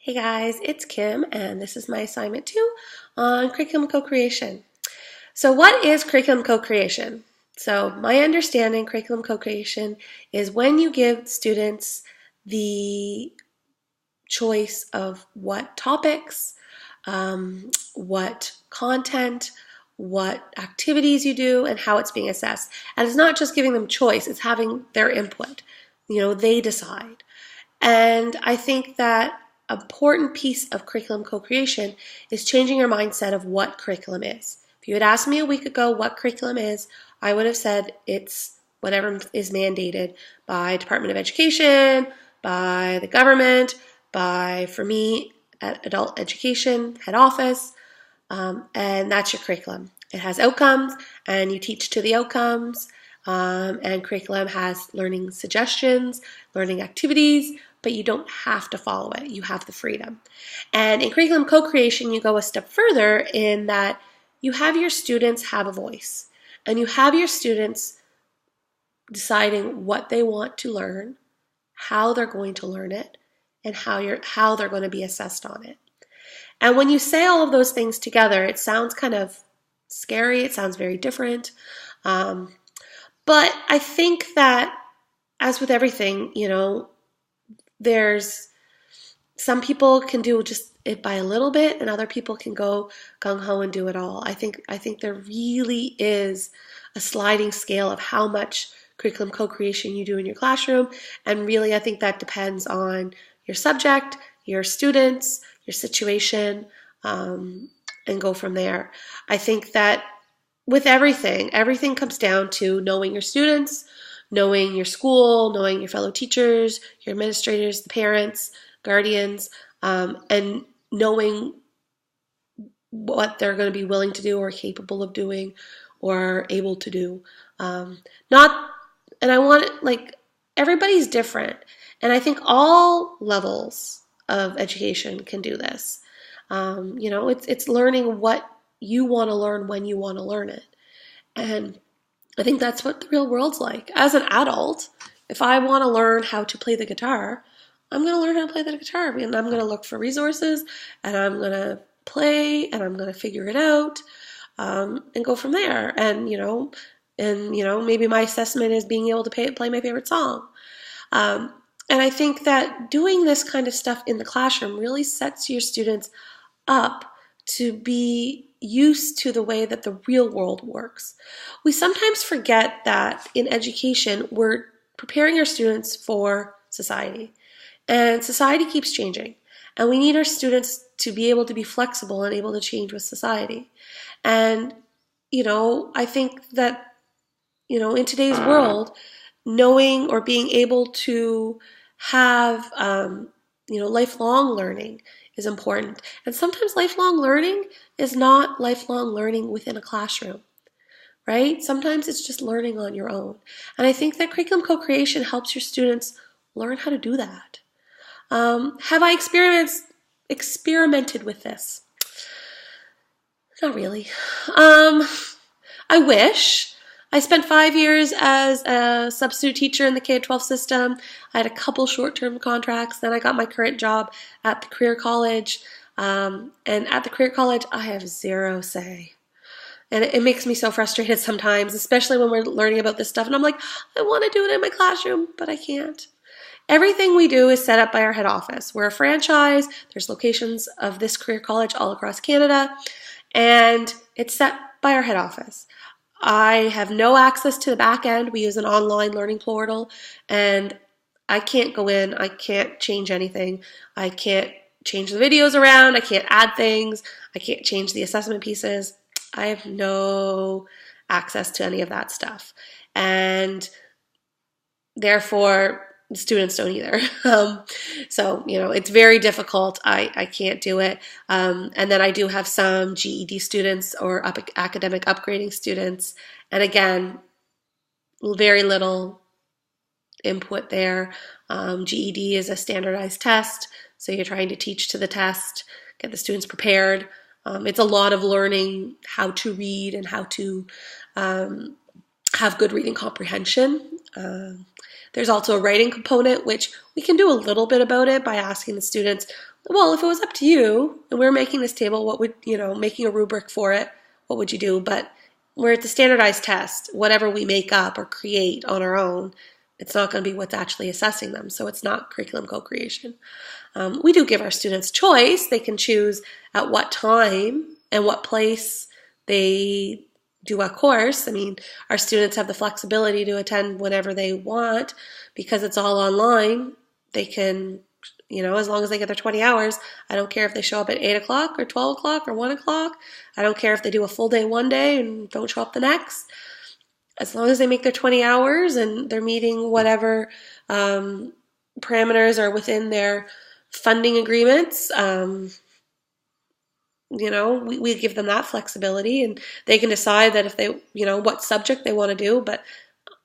Hey guys, it's Kim, and this is my assignment 2 on curriculum co-creation. So what is curriculum co-creation? So my understanding, curriculum co-creation is when you give students the choice of what topics, what content, what activities you do, and how it's being assessed. And it's not just giving them choice, it's having their input. They decide. And I think that an important piece of curriculum co-creation is changing your mindset of what curriculum is. If you had asked me a week ago what curriculum is, I would have said it's whatever is mandated by Department of Education, by the government, by, for me, at Adult Education Head Office, and that's your curriculum. It has outcomes, and you teach to the outcomes, and curriculum has learning suggestions, learning activities, but you don't have to follow it. You have the freedom. And in curriculum co-creation, you go a step further in that you have your students have a voice, and you have your students deciding what they want to learn, how they're going to learn it, and how they're going to be assessed on it. And when you say all of those things together, it sounds kind of scary. It sounds very different. But I think that, as with everything, there's some people can do just it by a little bit, and other people can go gung-ho and do it all. I think there really is a sliding scale of how much curriculum co-creation you do in your classroom, and really I think that depends on your subject, your students, your situation, and go from there. I think that with everything comes down to knowing your students, knowing your school, knowing your fellow teachers, your administrators, the parents, guardians, and knowing what they're going to be willing to do or capable of doing or able to do. Everybody's different. And I think all levels of education can do this. It's learning what you want to learn when you want to learn it. And I think that's what the real world's like. As an adult, if I want to learn how to play the guitar, I'm going to learn how to play the guitar. And I'm going to look for resources, and I'm going to play, and I'm going to figure it out, and go from there. And maybe my assessment is being able to play my favorite song. And I think that doing this kind of stuff in the classroom really sets your students up to be used to the way that the real world works. We sometimes forget that in education, we're preparing our students for society. And society keeps changing. And we need our students to be able to be flexible and able to change with society. And, I think that, in today's world, knowing or being able to have, lifelong learning is important. And sometimes lifelong learning is not lifelong learning within a classroom, right? Sometimes it's just learning on your own. And I think that curriculum co-creation helps your students learn how to do that. Have I experimented with this? Not really. I wish. I spent 5 years as a substitute teacher in the K-12 system. I had a couple short-term contracts. Then I got my current job at the Career College. And at the Career College, I have zero say. And it makes me so frustrated sometimes, especially when we're learning about this stuff. And I'm like, I want to do it in my classroom, but I can't. Everything we do is set up by our head office. We're a franchise. There's locations of this Career College all across Canada. And it's set by our head office. I have no access to the back end. We use an online learning portal, and I can't go in. I can't change anything. I can't change the videos around. I can't add things. I can't change the assessment pieces. I have no access to any of that stuff. And therefore, the students don't either. So, it's very difficult. I can't do it. And then I do have some GED students or academic upgrading students. And again, very little input there. GED is a standardized test. So you're trying to teach to the test, get the students prepared. It's a lot of learning how to read and how to have good reading comprehension. There's also a writing component, which we can do a little bit about it by asking the students, well, if it was up to you and we're making this table, what would, making a rubric for it, what would you do? But where it's a standardized test, whatever we make up or create on our own, it's not going to be what's actually assessing them. So it's not curriculum co-creation. We do give our students choice. They can choose at what time and what place they do a course. I mean, our students have the flexibility to attend whenever they want because it's all online. They can, as long as they get their 20 hours, I don't care if they show up at 8 o'clock or 12 o'clock or 1 o'clock. I don't care if they do a full day one day and don't show up the next. As long as they make their 20 hours and they're meeting whatever parameters are within their funding agreements, we give them that flexibility, and they can decide that if they, what subject they want to do, but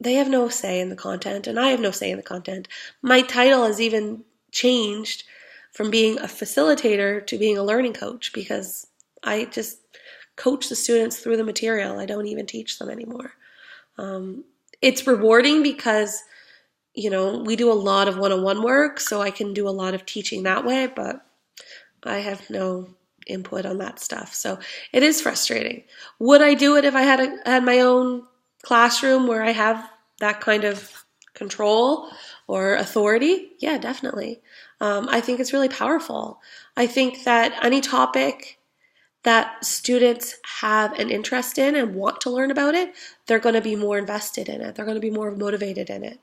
they have no say in the content, and I have no say in the content. My title has even changed from being a facilitator to being a learning coach because I just coach the students through the material. I don't even teach them anymore. It's rewarding because, we do a lot of one-on-one work, so I can do a lot of teaching that way, but I have no input on that stuff. So it is frustrating. Would I do it if I had my own classroom where I have that kind of control or authority? Yeah, definitely. I think it's really powerful. I think that any topic that students have an interest in and want to learn about it, they're going to be more invested in it. They're going to be more motivated in it,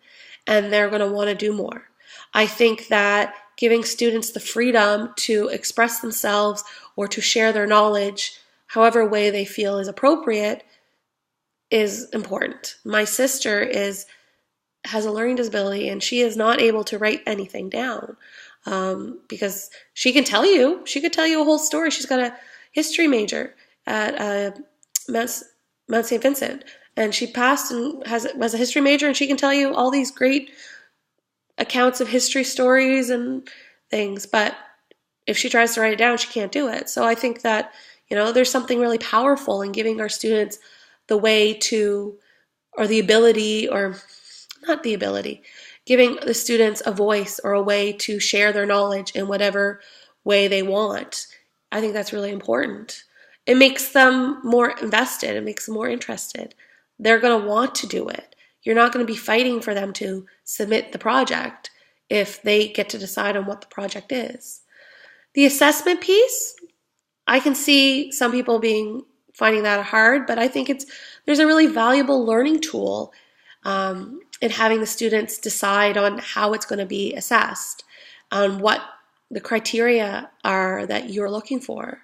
and they're going to want to do more. I think that giving students the freedom to express themselves or to share their knowledge however way they feel is appropriate is important. My sister has a learning disability, and she is not able to write anything down because she could tell you a whole story. She's got a history major at Mount St. Vincent, and she passed and was a history major, and she can tell you all these great accounts of history stories and things, but if she tries to write it down, she can't do it. So I think that, there's something really powerful in giving our students the way to, or the ability, or not the ability, giving the students a voice or a way to share their knowledge in whatever way they want. I think that's really important. It makes them more invested. It makes them more interested. They're going to want to do it. You're not going to be fighting for them to submit the project if they get to decide on what the project is. The assessment piece, I can see some people finding that hard, but I think there's a really valuable learning tool in having the students decide on how it's going to be assessed, on what the criteria are that you're looking for.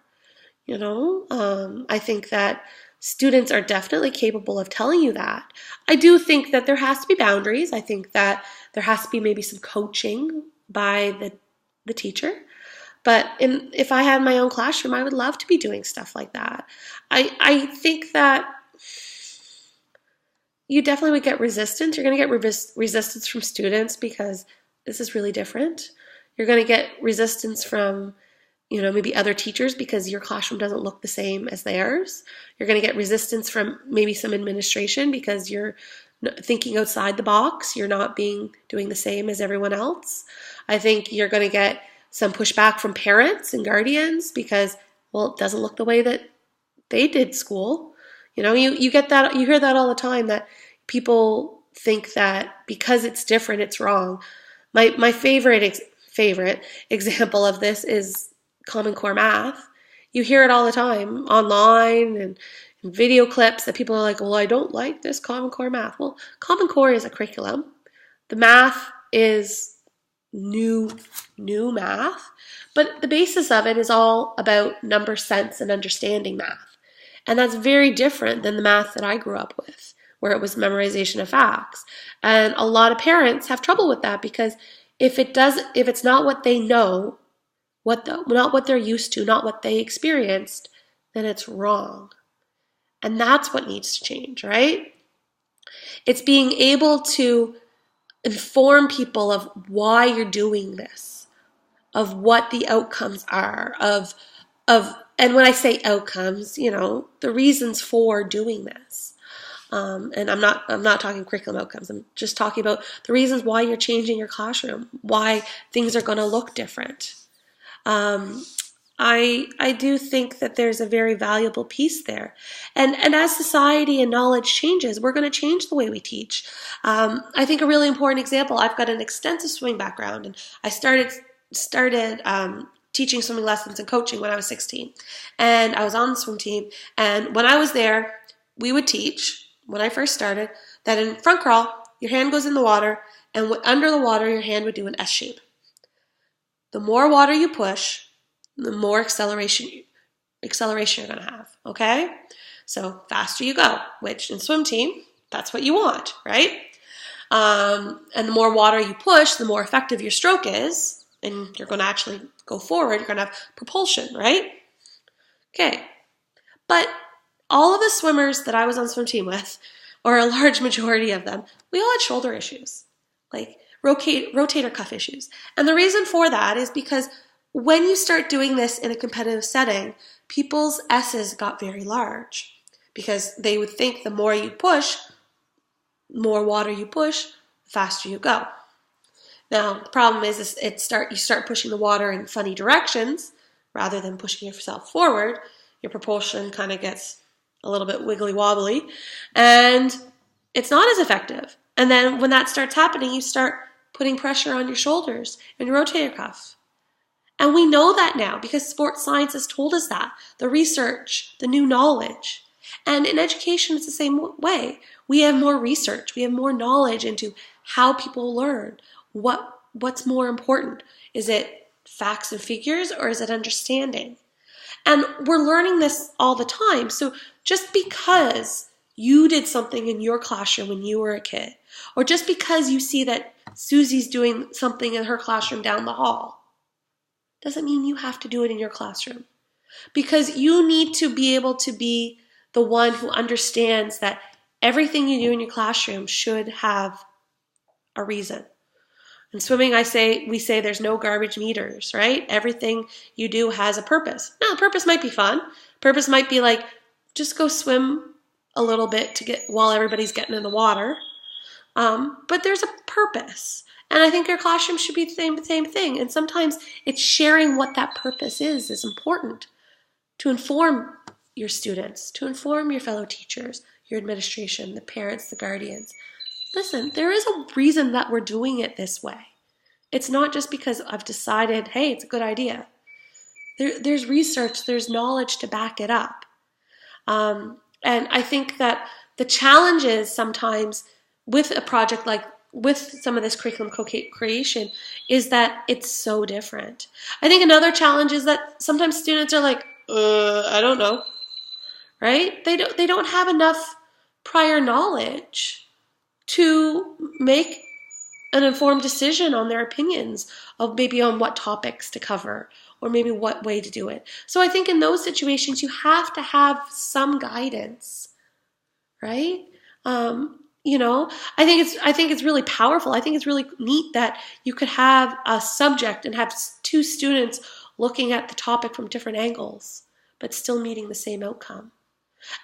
I think that students are definitely capable of telling you that. I do think that there has to be boundaries. I think that there has to be maybe some coaching by the teacher. But if I had my own classroom, I would love to be doing stuff like that. I think that you definitely would get resistance. You're going to get resistance from students because this is really different. You're going to get resistance from maybe other teachers because your classroom doesn't look the same as theirs. You're going to get resistance from maybe some administration because you're thinking outside the box. You're not doing the same as everyone else. I think you're going to get some pushback from parents and guardians because, it doesn't look the way that they did school. You get that, you hear that all the time, that people think that because it's different, it's wrong. My favorite example of this is Common Core math. You hear it all the time online and in video clips that people are like, well, I don't like this Common Core math. Well, Common Core is a curriculum. The math is new math, but the basis of it is all about number sense and understanding math. And that's very different than the math that I grew up with, where it was memorization of facts. And a lot of parents have trouble with that because if it's not what they know, not what they're used to, not what they experienced, then it's wrong. And that's what needs to change, right? It's being able to inform people of why you're doing this, of what the outcomes are, and when I say outcomes, the reasons for doing this. And I'm not talking curriculum outcomes. I'm just talking about the reasons why you're changing your classroom, why things are going to look different. I do think that there's a very valuable piece there. And as society and knowledge changes, we're going to change the way we teach. I think a really important example, I've got an extensive swimming background, and I started teaching swimming lessons and coaching when I was 16. And I was on the swim team. And when I was there, we would teach, when I first started, that in front crawl, your hand goes in the water, and under the water, your hand would do an S shape. The more water you push, the more acceleration you're going to have, okay? So faster you go, which in swim team, that's what you want, right? And the more water you push, the more effective your stroke is, and you're going to actually go forward. You're going to have propulsion, right? Okay. But all of the swimmers that I was on swim team with, or a large majority of them, we all had shoulder issues, like rotator cuff issues. And the reason for that is because when you start doing this in a competitive setting, people's S's got very large because they would think the more you push, more water you push, the faster you go. Now, the problem is you start pushing the water in funny directions rather than pushing yourself forward. Your propulsion kind of gets a little bit wiggly wobbly, and it's not as effective. And then when that starts happening, you start putting pressure on your shoulders and your rotator cuff. And we know that now because sports science has told us that. The research, the new knowledge. And in education, it's the same way. We have more research. We have more knowledge into how people learn. What's more important? Is it facts and figures, or is it understanding? And we're learning this all the time. So just because you did something in your classroom when you were a kid, or just because you see that Susie's doing something in her classroom down the hall, doesn't mean you have to do it in your classroom. Because you need to be able to be the one who understands that everything you do in your classroom should have a reason. In swimming, we say there's no garbage meters, right? Everything you do has a purpose. Now, the purpose might be fun. Purpose might be like, just go swim a little bit while everybody's getting in the water. But there's a purpose. And I think your classroom should be the same thing. And sometimes it's sharing what that purpose is important to inform your students, to inform your fellow teachers, your administration, the parents, the guardians. Listen, there is a reason that we're doing it this way. It's not just because I've decided, hey, it's a good idea. There's research, there's knowledge to back it up. And I think that the challenges sometimes with a project like with some of this curriculum co-creation is that it's so different. I think another challenge is that sometimes students are like, I don't know, right? They don't have enough prior knowledge to make an informed decision on their opinions of maybe on what topics to cover or maybe what way to do it. So I think in those situations you have to have some guidance, right? I think it's really powerful. I think it's really neat that you could have a subject and have two students looking at the topic from different angles, but still meeting the same outcome.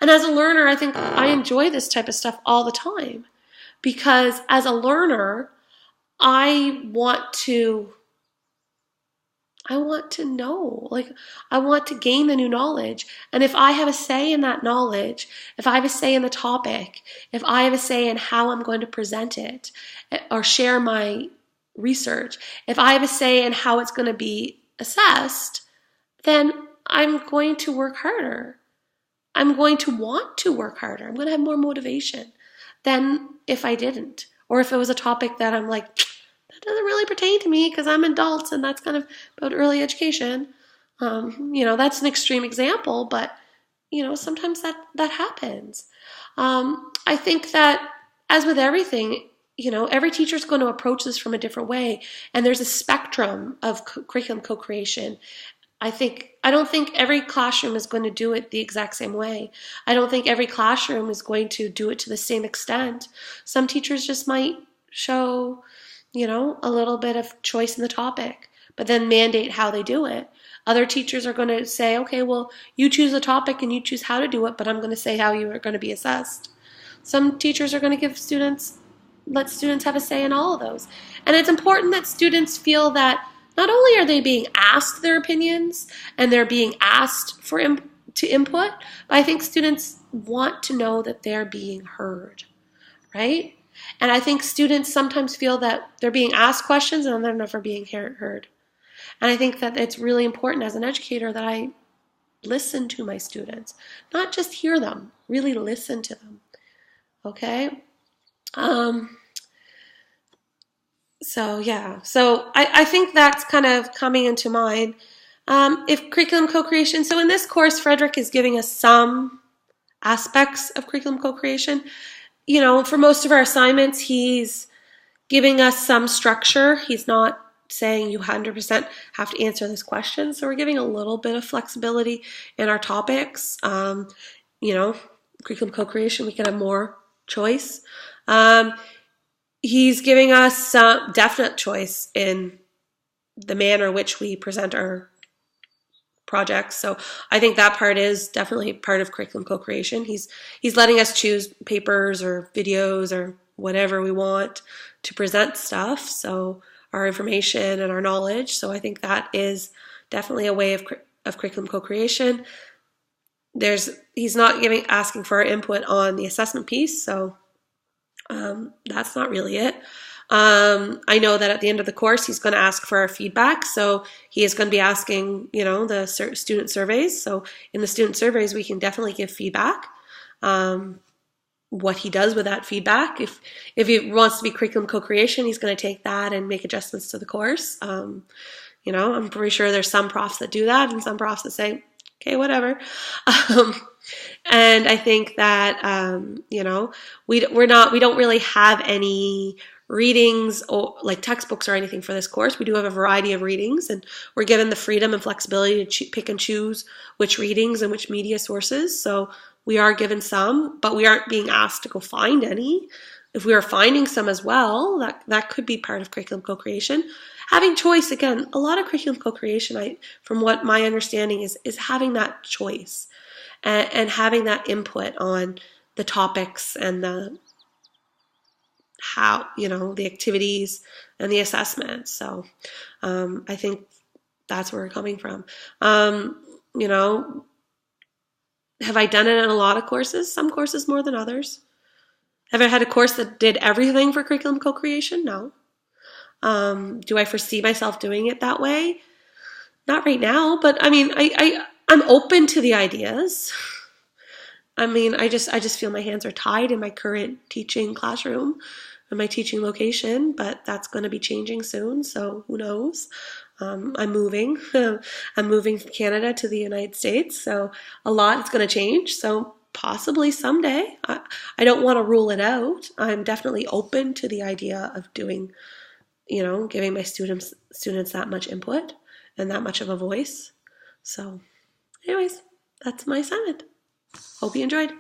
And as a learner, I think I enjoy this type of stuff all the time because as a learner, I want to know, like I want to gain the new knowledge. And if I have a say in that knowledge, if I have a say in the topic, if I have a say in how I'm going to present it or share my research, if I have a say in how it's going to be assessed, then I'm going to work harder. I'm going to want to work harder. I'm going to have more motivation than if I didn't. Or if it was a topic that I'm like, that doesn't really pertain to me because I'm an adult and that's kind of about early education. That's an extreme example, but, sometimes that happens. I think that as with everything, every teacher is going to approach this from a different way. And there's a spectrum of curriculum co-creation. I don't think every classroom is going to do it the exact same way. I don't think every classroom is going to do it to the same extent. Some teachers just might show, a little bit of choice in the topic, but then mandate how they do it. Other teachers are going to say, okay, well, you choose a topic and you choose how to do it, but I'm going to say how you are going to be assessed. Some teachers are going to let students have a say in all of those. And it's important that students feel that not only are they being asked their opinions and they're being asked to input, but I think students want to know that they're being heard, right? And I think students sometimes feel that they're being asked questions and they're never being heard. And I think that it's really important as an educator that I listen to my students, not just hear them, really listen to them. Okay? So I think that's kind of coming into mind. If curriculum co-creation, so in this course, Frederick is giving us some aspects of curriculum co-creation. You know, for most of our assignments, he's giving us some structure. He's not saying you 100% have to answer this question. So we're giving a little bit of flexibility in our topics. You know, curriculum co-creation, we can have more choice. He's giving us some definite choice in the manner in which we present our projects. So I think that part is definitely part of curriculum co-creation. He's letting us choose papers or videos or whatever we want to present stuff. So our information and our knowledge. So I think that is definitely a way of curriculum co-creation. He's not asking for our input on the assessment piece. So that's not really it. I know that at the end of the course, he's going to ask for our feedback. So he is going to be asking, you know, the student surveys. So in the student surveys, we can definitely give feedback. What he does with that feedback, if he wants to be curriculum co-creation, he's going to take that and make adjustments to the course. You know, I'm pretty sure there's some profs that do that and some profs that say, okay, whatever. And I think that, you know, we don't really have any readings or like textbooks or anything for this course. We do have a variety of readings, and we're given the freedom and flexibility to pick and choose which readings and which media sources. So we are given some, but we aren't being asked to go find any. If we are finding some as well, that could be part of curriculum co-creation. Having choice, again, a lot of curriculum co-creation, from what my understanding is having that choice and having that input on the topics and the how, you know, the activities and the assessments. So I think that's where we're coming from. You know, have I done it in a lot of courses? Some courses more than others. Have I had a course that did everything for curriculum co-creation? No. Do I foresee myself doing it that way? Not right now, but I mean, I'm open to the ideas. I mean, I just feel my hands are tied in my current teaching classroom and my teaching location, but that's going to be changing soon, so who knows? I'm moving. I'm moving from Canada to the United States, so a lot is going to change. So possibly someday. I don't want to rule it out. I'm definitely open to the idea of doing, you know, giving my students that much input and that much of a voice. So anyways, that's my assignment. Hope you enjoyed.